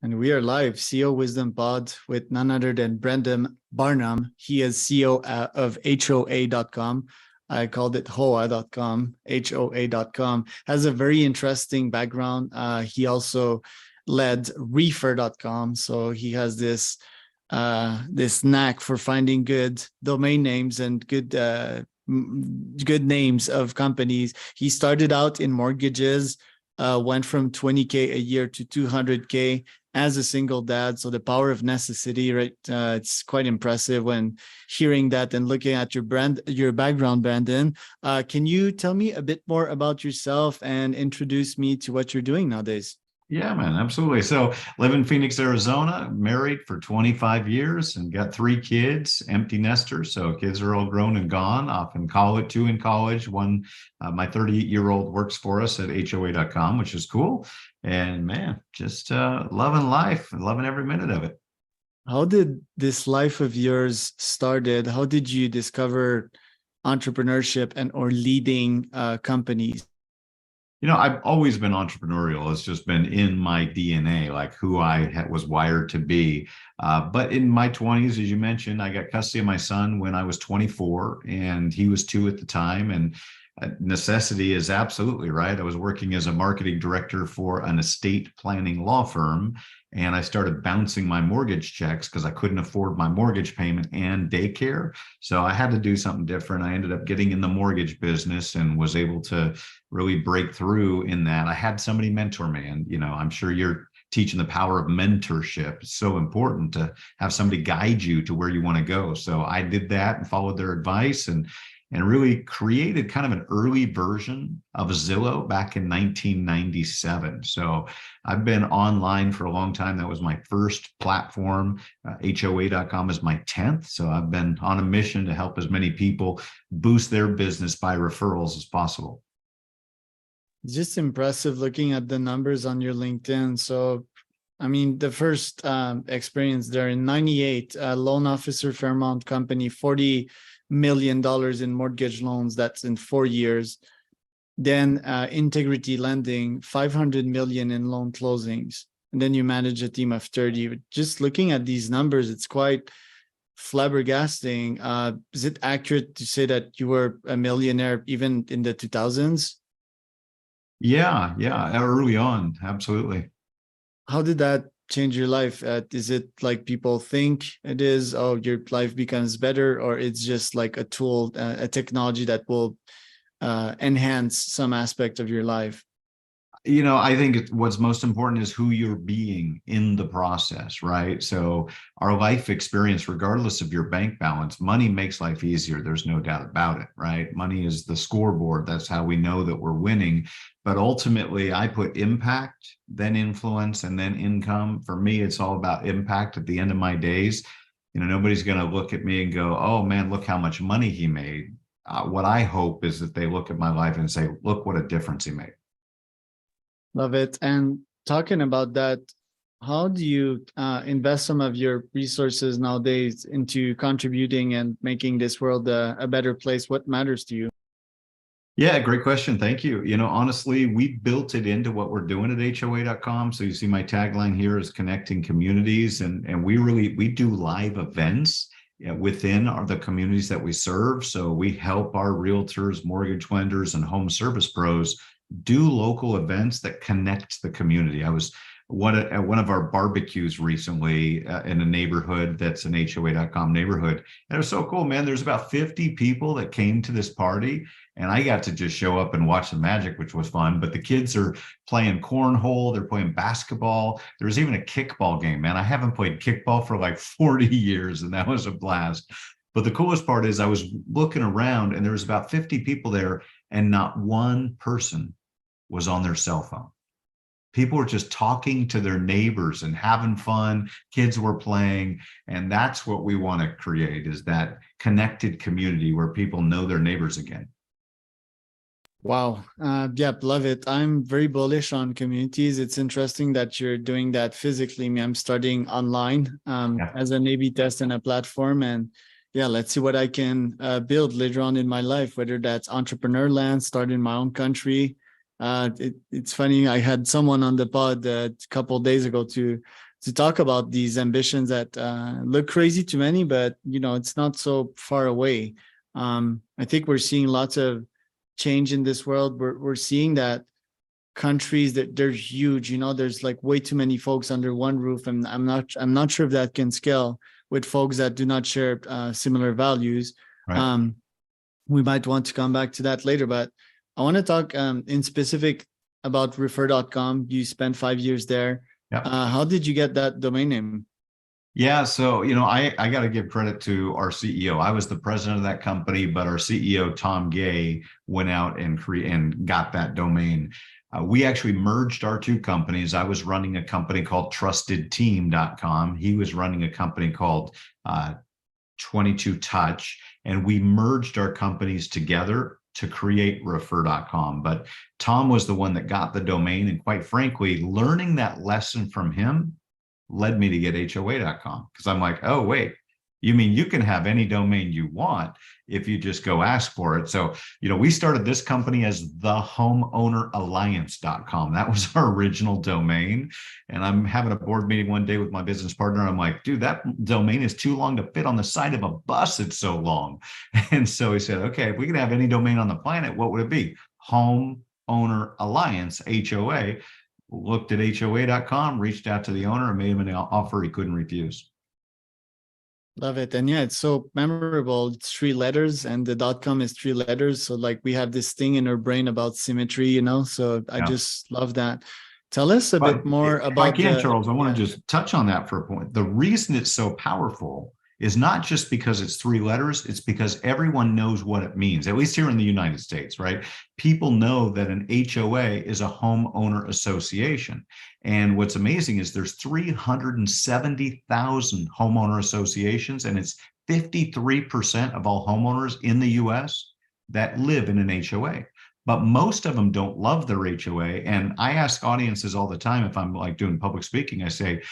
And we are live, CEO Wisdom Pod with none other than Brandon Barnum. He is CEO of HOA.com. I called it HOA.com, HOA.com. Has a very interesting background. He also led Refer.com. So he has this knack for finding good domain names and good names of companies. He started out in mortgages, went from 20K a year to 200K as a single dad. So the power of necessity, right? It's quite impressive when hearing that and looking at your background, Brandon. Can you tell me a bit more about yourself and introduce me to what you're doing nowadays? Yeah, man, absolutely. So live in Phoenix, Arizona, married for 25 years and got 3 kids, empty nesters. So kids are all grown and gone, off in college, 2 in college. One, my 38-year-old works for us at HOA.com, which is cool. And man, just loving life and loving every minute of it. How did this life of yours started? How did you discover entrepreneurship and or leading companies? I've always been entrepreneurial. It's just been in my DNA, like who I was wired to be. But in my 20s, as you mentioned, I got custody of my son when I was 24 and he was 2 at the time. And necessity is absolutely right. I was working as a marketing director for an estate planning law firm. And I started bouncing my mortgage checks because I couldn't afford my mortgage payment and daycare. So I had to do something different. I ended up getting in the mortgage business and was able to really break through in that. I had somebody mentor me. And, I'm sure you're teaching the power of mentorship. It's so important to have somebody guide you to where you want to go. So I did that and followed their advice and really created kind of an early version of Zillow back in 1997. So I've been online for a long time. That was my first platform. HOA.com is my 10th. So I've been on a mission to help as many people boost their business by referrals as possible. It's just impressive looking at the numbers on your LinkedIn. So, I mean, the first experience there in 98, loan officer, Fairmount Company, $40 million in mortgage loans. That's in 4 years. Then Integrity Lending, 500 million in loan closings. And then you manage a team of 30. Just looking at these numbers, it's quite flabbergasting. Is it accurate to say that you were a millionaire even in the 2000s? Yeah, early on, absolutely. How did that change your life? Is it like people think it is? Oh, your life becomes better, or it's just like a tool, a technology that will enhance some aspect of your life? I think what's most important is who you're being in the process, right? So our life experience, regardless of your bank balance, money makes life easier. There's no doubt about it, right? Money is the scoreboard. That's how we know that we're winning. But ultimately, I put impact, then influence, and then income. For me, it's all about impact at the end of my days. Nobody's going to look at me and go, oh man, look how much money he made. What I hope is that they look at my life and say, look what a difference he made. Love it. And talking about that, how do you invest some of your resources nowadays into contributing and making this world a better place? What matters to you? Yeah, great question. Thank you. Honestly, we built it into what we're doing at HOA.com. So you see my tagline here is connecting communities. And we do live events within the communities that we serve. So we help our realtors, mortgage lenders, and home service pros do local events that connect the community. I was at one of our barbecues recently in a neighborhood that's an HOA.com neighborhood. And it was so cool, man. There's about 50 people that came to this party, and I got to just show up and watch the magic, which was fun. But the kids are playing cornhole, they're playing basketball. There was even a kickball game, man. I haven't played kickball for like 40 years, and that was a blast. But the coolest part is I was looking around, and there was about 50 people there, and not one person was on their cell phone. People were just talking to their neighbors and having fun. Kids were playing. And that's what we want to create, is that connected community where people know their neighbors again. Wow. Yep, love it. I'm very bullish on communities. It's interesting that you're doing that physically. I'm starting online as an A/B test and a platform. And yeah, let's see what I can build later on in my life, whether that's entrepreneur land, start in my own country, It's funny. I had someone on the pod a couple of days ago to talk about these ambitions that look crazy to many, but it's not so far away. I think we're seeing lots of change in this world. We're seeing that countries that they're huge. There's like way too many folks under one roof, and I'm not sure if that can scale with folks that do not share similar values. Right. We might want to come back to that later, but I want to talk in specific about refer.com. You spent 5 years there. Yeah. How did you get that domain name? Yeah, so I got to give credit to our CEO. I was the president of that company, but our CEO Tom Gay went out and got that domain. We actually merged our two companies. I was running a company called TrustedTeam.com. He was running a company called 22 Touch, and we merged our companies together to create Refer.com. But Tom was the one that got the domain, and quite frankly, learning that lesson from him led me to get HOA.com, because I'm like, oh, wait, you mean you can have any domain you want if you just go ask for it? So, we started this company as the homeowneralliance.com. That was our original domain. And I'm having a board meeting one day with my business partner. I'm like, dude, that domain is too long to fit on the side of a bus. It's so long. And so he said, okay, if we can have any domain on the planet, what would it be? Homeowner Alliance, HOA. Looked at HOA.com, reached out to the owner, and made him an offer he couldn't refuse. Love it. And yeah, it's so memorable. It's 3 letters, and the .com is 3 letters. So like we have this thing in our brain about symmetry, so I just love that. Tell us a bit more about Charles, I want to just touch on that for a point. The reason it's so powerful is not just because it's 3 letters, it's because everyone knows what it means, at least here in the United States, right? People know that an HOA is a homeowner association. And what's amazing is there's 370,000 homeowner associations, and it's 53% of all homeowners in the US that live in an HOA. But most of them don't love their HOA. And I ask audiences all the time, if I'm like doing public speaking, I say,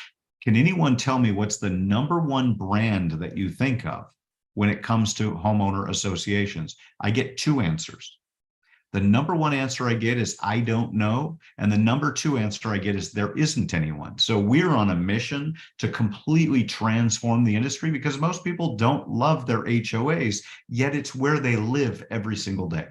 can anyone tell me what's the #1 brand that you think of when it comes to homeowner associations? I get 2 answers. The #1 answer I get is, I don't know. And the #2 answer I get is, there isn't anyone. So we're on a mission to completely transform the industry, because most people don't love their HOAs, yet it's where they live every single day.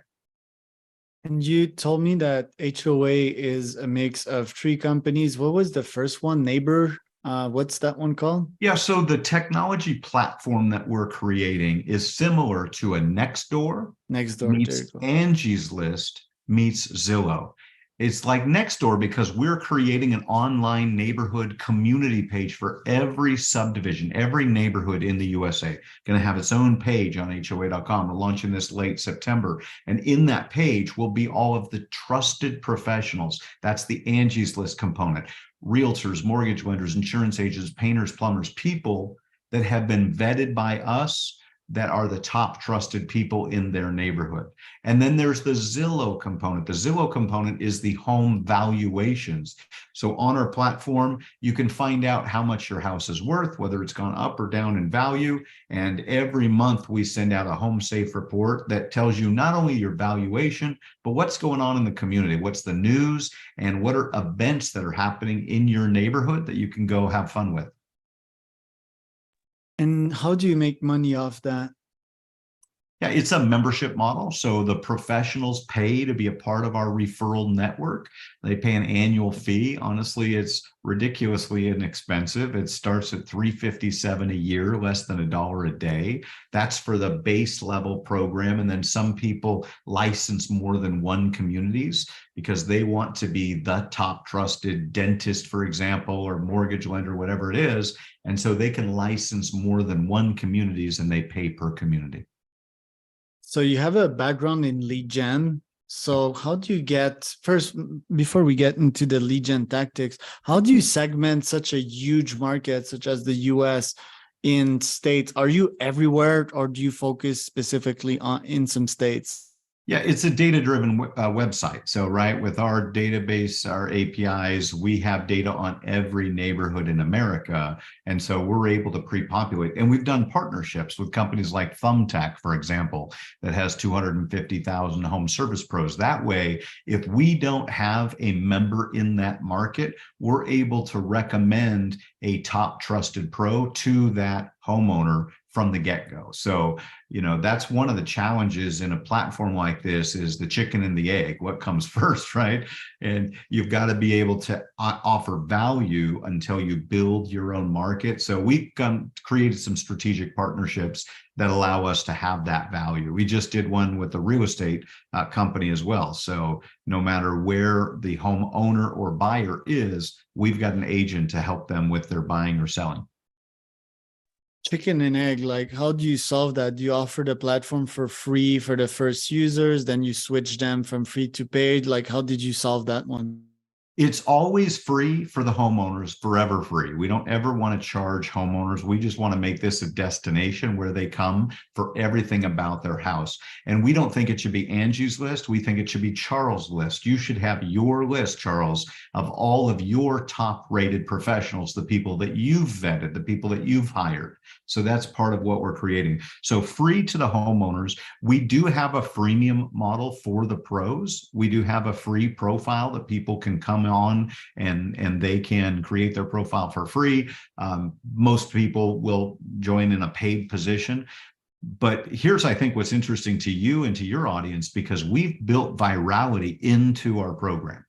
And you told me that HOA is a mix of 3 companies. What was the first one? Neighbor? What's that one called? Yeah, so the technology platform that we're creating is similar to a Nextdoor meets Angie's List meets Zillow. It's like Nextdoor because we're creating an online neighborhood community page for every subdivision, every neighborhood in the USA. Going to have its own page on HOA.com. We're launching this late September. And in that page will be all of the trusted professionals. That's the Angie's List component. Realtors, mortgage lenders, insurance agents, painters, plumbers, people that have been vetted by us, that are the top trusted people in their neighborhood. And then there's the Zillow component. The Zillow component is the home valuations. So on our platform, you can find out how much your house is worth, whether it's gone up or down in value. And every month we send out a home safe report that tells you not only your valuation, but what's going on in the community, what's the news, and what are events that are happening in your neighborhood that you can go have fun with. And how do you make money off that? Yeah, it's a membership model. So the professionals pay to be a part of our referral network. They pay an annual fee. Honestly, it's ridiculously inexpensive. It starts at $357 a year, less than $1 a day. That's for the base level program. And then some people license more than 1 communities because they want to be the top trusted dentist, for example, or mortgage lender, whatever it is. And so they can license more than 1 communities, and they pay per community. So you have a background in lead gen. So how do you get, first, before we get into the lead gen tactics, how do you segment such a huge market such as the US in states? Are you everywhere, or do you focus specifically on in some states? Yeah, it's a data-driven website. So, right, with our database, our APIs, we have data on every neighborhood in America. And so we're able to pre-populate. And we've done partnerships with companies like Thumbtack, for example, that has 250,000 home service pros. That way, if we don't have a member in that market, we're able to recommend a top trusted pro to that homeowner from the get-go. So, that's one of the challenges in a platform like this is the chicken and the egg. What comes first, right? And you've got to be able to offer value until you build your own market. So we've created some strategic partnerships that allow us to have that value. We just did one with a real estate company as well. So no matter where the homeowner or buyer is, we've got an agent to help them with their buying or selling. Chicken and egg, like how do you solve that? Do you offer the platform for free for the first users, then you switch them from free to paid? Like how did you solve that one? It's always free for the homeowners, forever free. We don't ever want to charge homeowners. We just want to make this a destination where they come for everything about their house. And we don't think it should be Angie's list. We think it should be Charles' list. You should have your list, Charles, of all of your top rated professionals, the people that you've vetted, the people that you've hired. So that's part of what we're creating. So free to the homeowners. We do have a freemium model for the pros. We do have a free profile that people can come on and they can create their profile for free. Most people will join in a paid position. But here's, I think, what's interesting to you and to your audience, because we've built virality into our program.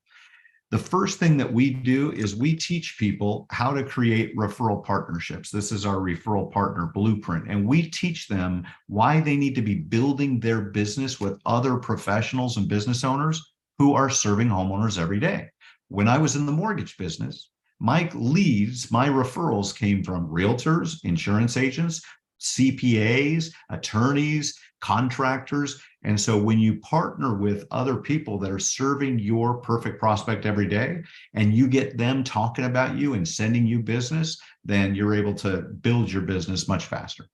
The first thing that we do is we teach people how to create referral partnerships. This is our referral partner blueprint. And we teach them why they need to be building their business with other professionals and business owners who are serving homeowners every day. When I was in the mortgage business, my leads, my referrals came from realtors, insurance agents, CPAs, attorneys, contractors. And so when you partner with other people that are serving your perfect prospect every day, and you get them talking about you and sending you business, then you're able to build your business much faster.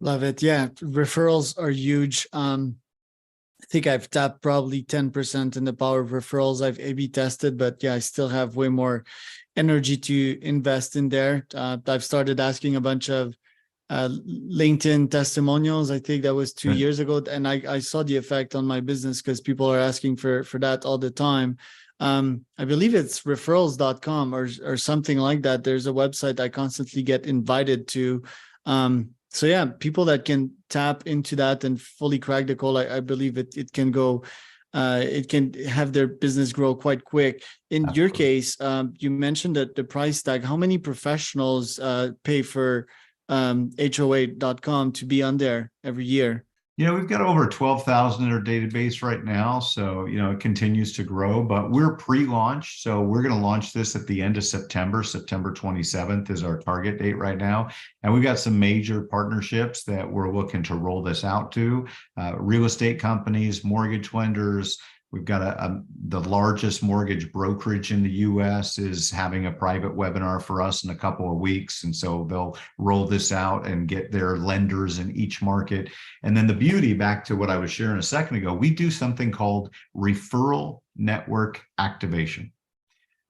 Love it. Yeah, referrals are huge. I think I've tapped probably 10% in the power of referrals. I've A/B tested, but yeah, I still have way more energy to invest in there. I've started asking a bunch of LinkedIn testimonials. I think that was 2 years ago. And I saw the effect on my business because people are asking for that all the time. I believe it's referrals.com or something like that. There's a website I constantly get invited to. So yeah, people that can tap into that and fully crack the code, I believe it can go, it can have their business grow quite quick. In your case, you mentioned that the price tag, how many professionals pay for HOA.com to be on there every year? We've got over 12,000 in our database right now. So, it continues to grow, but we're pre-launch. So we're going to launch this at the end of September. September 27th is our target date right now. And we've got some major partnerships that we're looking to roll this out to. Real estate companies, mortgage lenders. We've got the largest mortgage brokerage in the US is having a private webinar for us in a couple of weeks. And so they'll roll this out and get their lenders in each market. And then the beauty, back to what I was sharing a second ago, we do something called referral network activation.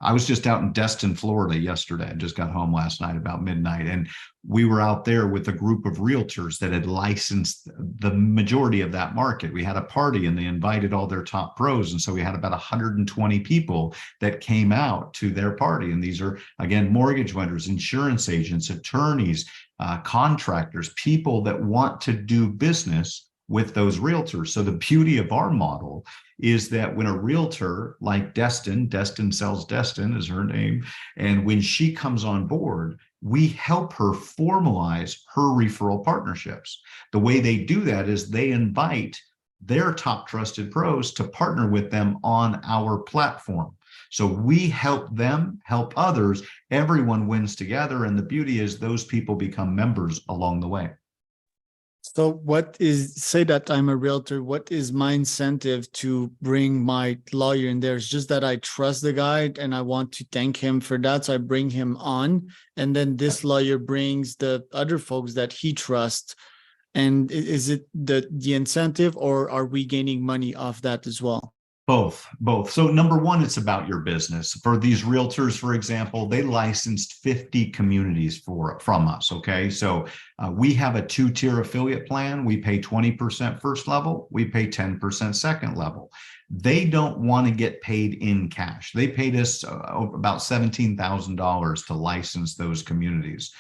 I was just out in Destin, Florida yesterday. I just got home last night about midnight. And we were out there with a group of realtors that had licensed the majority of that market. We had a party and they invited all their top pros. And so we had about 120 people that came out to their party. And these are, again, mortgage lenders, insurance agents, attorneys, contractors, people that want to do business with those realtors. So the beauty of our model is that when a realtor like Destin Sells Destin is her name, and when she comes on board, we help her formalize her referral partnerships. The way they do that is they invite their top trusted pros to partner with them on our platform. So we help them help others. Everyone wins together. And the beauty is those people become members along the way. So say that I'm a realtor, what is my incentive to bring my lawyer in there? It's just that I trust the guy and I want to thank him for that. So I bring him on, and then this lawyer brings the other folks that he trusts And is it the incentive, or are we gaining money off that as well? Both. So number one, it's about your business. For these realtors, for example, they licensed 50 communities from us. Okay. So we have a 2-tier affiliate plan. We pay 20% first level. We pay 10% second level. They don't want to get paid in cash. They paid us about $17,000 to license those communities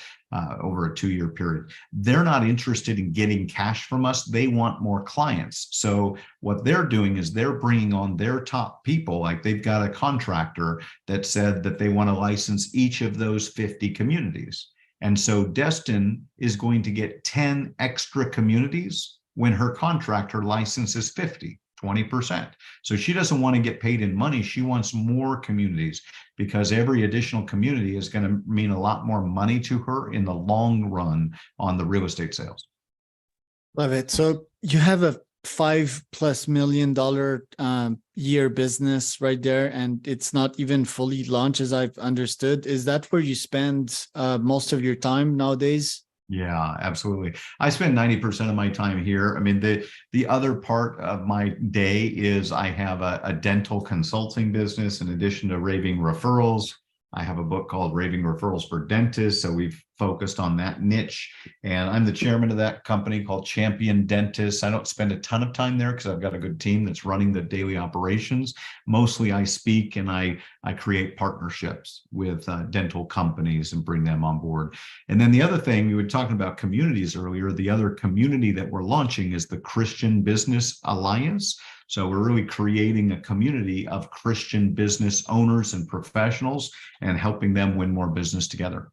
over a 2-year period. They're not interested in getting cash from us. They want more clients. So what they're doing is they're bringing on their top people. Like they've got a contractor that said that they want to license each of those 50 communities. And so Destin is going to get 10 extra communities when her contractor licenses 50. 20%. So she doesn't want to get paid in money. She wants more communities, because every additional community is going to mean a lot more money to her in the long run on the real estate sales. Love it. So you have a $5+ million year business right there, and it's not even fully launched, as I've understood. Is that where you spend most of your time nowadays? Yeah, absolutely. I spend 90% of my time here. I mean, the other part of my day is I have a dental consulting business in addition to Raving Referrals. I have a book called Raving Referrals for Dentists. So we've focused on that niche. And I'm the chairman of that company called Champion Dentists. I don't spend a ton of time there because I've got a good team that's running the daily operations. Mostly I speak and I create partnerships with dental companies and bring them on board. And then the other thing, we were talking about communities earlier. The other community that we're launching is the Christian Business Alliance. So we're really creating a community of Christian business owners and professionals and helping them win more business together.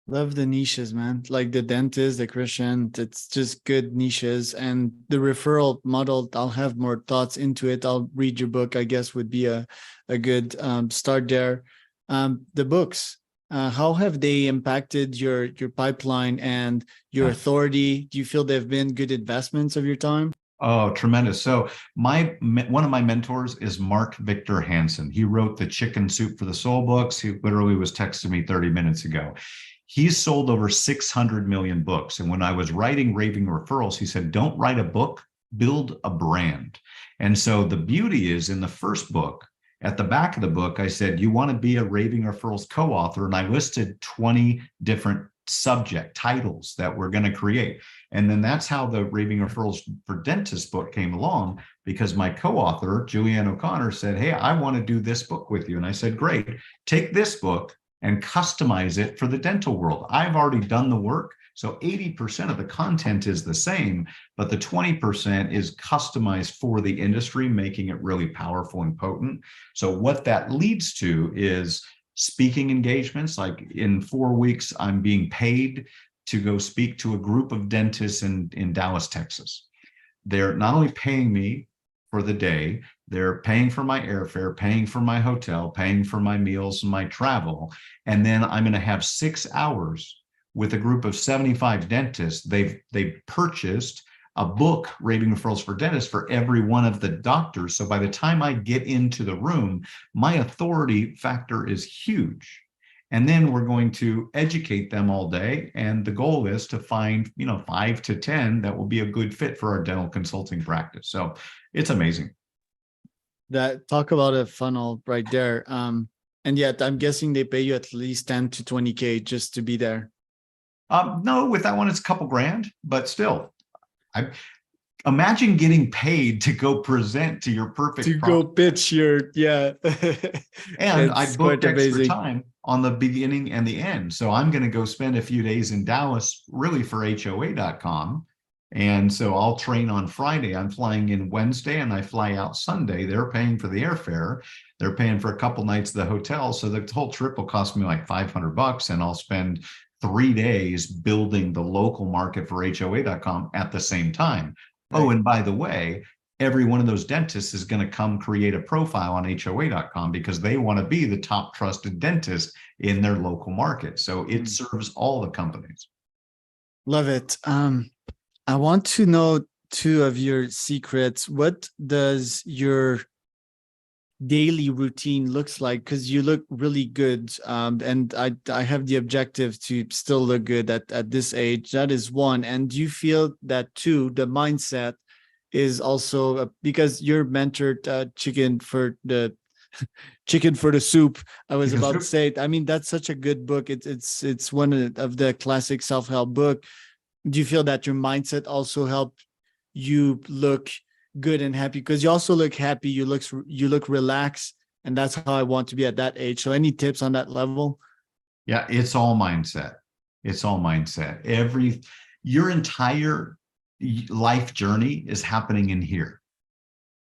Love the niches, man. Like the dentist, the Christian, it's just good niches. And the referral model, I'll have more thoughts into it. I'll read your book, I guess, would be a good start there. The books, how have they impacted your pipeline and your authority? Do you feel they've been good investments of your time? Oh, tremendous. So one of my mentors is Mark Victor Hansen. He wrote the Chicken Soup for the Soul books. He literally was texting me 30 minutes ago. He's sold over 600 million books. And when I was writing Raving Referrals, he said, don't write a book, build a brand. And so the beauty is in the first book, at the back of the book, I said, you want to be a Raving Referrals co-author. And I listed 20 different subject titles that we're going to create. And then that's how the Raving Referrals for Dentists book came along, because my co-author, Julianne O'Connor, said, hey, I want to do this book with you. And I said, great, take this book and customize it for the dental world. I've already done the work. So 80% of the content is the same, but the 20% is customized for the industry, making it really powerful and potent. So what that leads to is speaking engagements. Like in 4 weeks, I'm being paid to go speak to a group of dentists in Dallas, Texas. They're not only paying me for the day, they're paying for my airfare, paying for my hotel, paying for my meals and my travel. And then I'm going to have 6 hours with a group of 75 dentists. They've purchased a book, Raving Referrals for Dentists, for every one of the doctors. So by the time I get into the room, my authority factor is huge. And then we're going to educate them all day. And the goal is to find, 5 to 10 that will be a good fit for our dental consulting practice. So it's amazing. That talk about a funnel right there. And yet I'm guessing they pay you at least 10 to 20K just to be there. No, with that one, it's a couple grand, but still, I imagine getting paid to go present to your perfect to go pitch your, yeah. And I booked extra amazing time on the beginning and the end. So I'm going to go spend a few days in Dallas, really for HOA.com. And so I'll train on Friday. I'm flying in Wednesday and I fly out Sunday. They're paying for the airfare. They're paying for a couple nights at the hotel. So the whole trip will cost me like $500, and I'll spend 3 days building the local market for HOA.com at the same time. Right. Oh, and by the way, every one of those dentists is going to come create a profile on HOA.com because they want to be the top trusted dentist in their local market. So it serves all the companies. Love it. I want to know 2 of your secrets. What does your daily routine looks like, because you look really good, and I have the objective to still look good at this age. That is one. And do you feel that too, the mindset is also because you're mentored, chicken for the soup. I was Chicken about to soup. say it. I mean, that's such a good book. It's one of the classic self-help book. Do you feel that your mindset also helped you look good and happy? Because you also look happy, you look relaxed, and that's how I want to be at that age. So any tips on that level? Yeah, it's all mindset. It's all mindset. Your entire life journey is happening in here,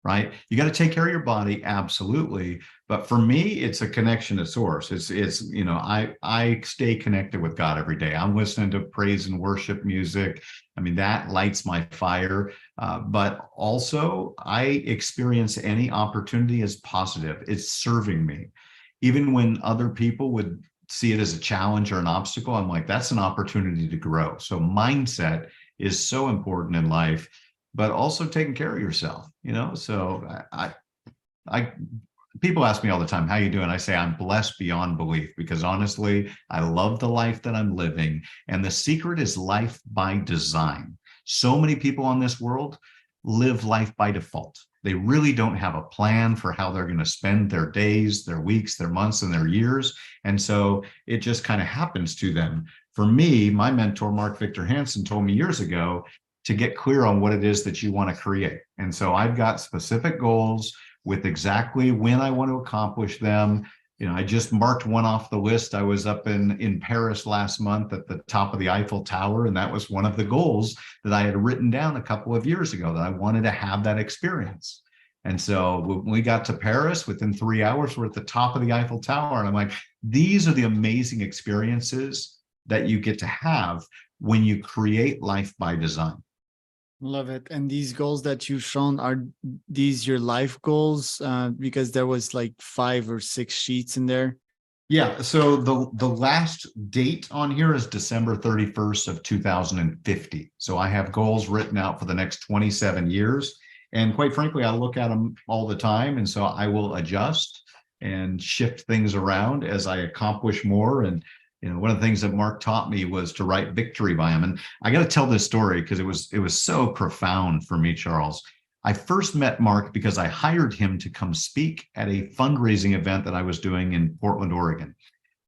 right? You got to take care of your body, absolutely. But for me, it's a connection to source. I stay connected with God every day. I'm listening to praise and worship music. I mean, that lights my fire. But also, I experience any opportunity as positive. It's serving me. Even when other people would see it as a challenge or an obstacle, I'm like, that's an opportunity to grow. So mindset is so important in life, but also taking care of yourself, So I people ask me all the time, how you doing? I say I'm blessed beyond belief, because honestly, I love the life that I'm living. And the secret is life by design. So many people on this world live life by default. They really don't have a plan for how they're going to spend their days, their weeks, their months, and their years. And so it just kind of happens to them. For me, my mentor, Mark Victor Hansen, told me years ago to get clear on what it is that you want to create. And so I've got specific goals with exactly when I want to accomplish them. I just marked one off the list. I was up in Paris last month at the top of the Eiffel Tower, and that was one of the goals that I had written down a couple of years ago, that I wanted to have that experience. And so when we got to Paris, within 3 hours, we're at the top of the Eiffel Tower. And I'm like, these are the amazing experiences that you get to have when you create life by design. Love it. And these goals that you've shown, are these your life goals? Because there was like 5 or 6 sheets in there. Yeah. So the last date on here is December 31st of 2050. So I have goals written out for the next 27 years. And quite frankly, I look at them all the time. And so I will adjust and shift things around as I accomplish more. And one of the things that Mark taught me was to write victory by him. And I got to tell this story because it was so profound for me, Charles. I first met Mark because I hired him to come speak at a fundraising event that I was doing in Portland, Oregon.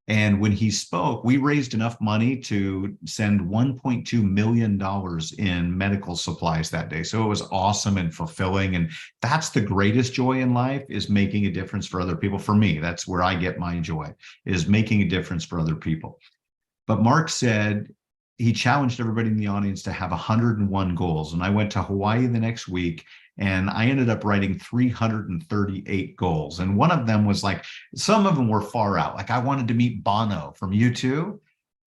And when he spoke, we raised enough money to send $1.2 million in medical supplies that day. So it was awesome and fulfilling. And that's the greatest joy in life, is making a difference for other people. For me, that's where I get my joy, is making a difference for other people. But Mark said he challenged everybody in the audience to have 101 goals. And I went to Hawaii the next week, and I ended up writing 338 goals. And one of them was like, some of them were far out. Like I wanted to meet Bono from U2.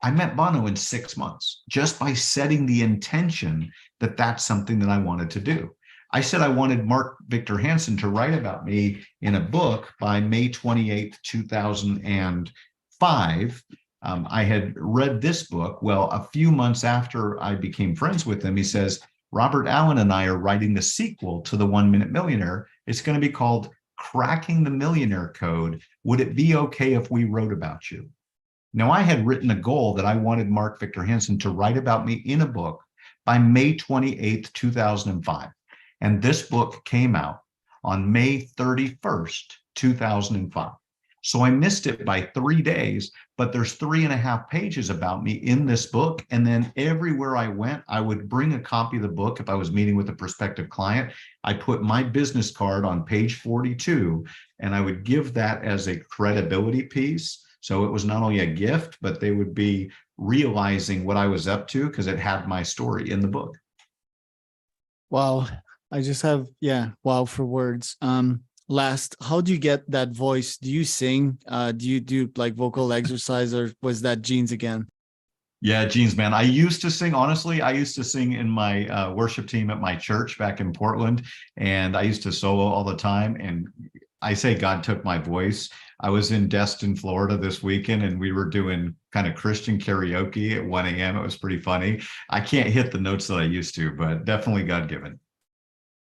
I met Bono in 6 months just by setting the intention that that's something that I wanted to do. I said I wanted Mark Victor Hansen to write about me in a book by May 28th, 2005. I had read this book. Well, a few months after I became friends with him, he says, Robert Allen and I are writing the sequel to The 1 Minute Millionaire. It's going to be called Cracking the Millionaire Code. Would it be okay if we wrote about you? Now, I had written a goal that I wanted Mark Victor Hansen to write about me in a book by May 28th, 2005. And this book came out on May 31st, 2005. So I missed it by 3 days, but there's 3.5 pages about me in this book. And then everywhere I went, I would bring a copy of the book. If I was meeting with a prospective client, I put my business card on page 42, and I would give that as a credibility piece. So it was not only a gift, but they would be realizing what I was up to because it had my story in the book. Wow. I just have, wow for words. Last, how do you get that voice? Do you sing? Do you do like vocal exercise, or was that genes again? Yeah, genes, man. I used to sing. Honestly, I used to sing in my worship team at my church back in Portland, and I used to solo all the time. And I say God took my voice. I was in Destin, Florida this weekend, and we were doing kind of Christian karaoke at 1 a.m. It was pretty funny. I can't hit the notes that I used to, but definitely God-given.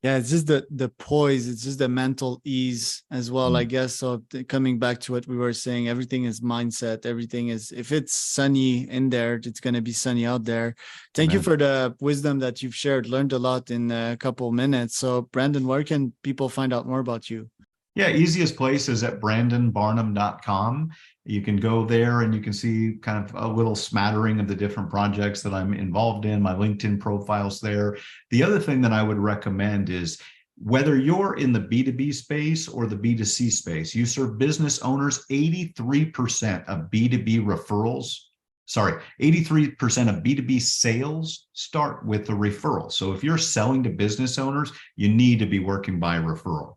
Yeah, it's just the poise, it's just the mental ease as well, I guess. So coming back to what we were saying, everything is mindset. Everything is, if it's sunny in there, it's going to be sunny out there. Thank you Amen. for the wisdom that you've shared. Learned a lot in a couple minutes. So Brandon, where can people find out more about you? Yeah, easiest place is at brandonbarnum.com. You can go there and you can see kind of a little smattering of the different projects that I'm involved in. My LinkedIn profile's there. The other thing that I would recommend is whether you're in the B2B space or the B2C space, you serve business owners. 83% of B2B referrals, sorry, 83% of B2B sales start with a referral. So if you're selling to business owners, you need to be working by referral.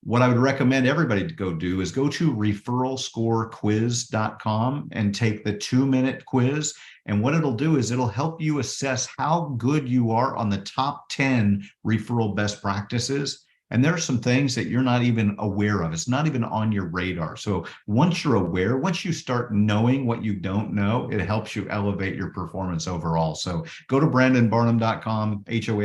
What I would recommend everybody to go do is go to referralscorequiz.com and take the 2-minute quiz. And what it'll do is it'll help you assess how good you are on the top 10 referral best practices. And there are some things that you're not even aware of. It's not even on your radar. So once you're aware, once you start knowing what you don't know, it helps you elevate your performance overall. So go to brandonbarnum.com, HOA.com.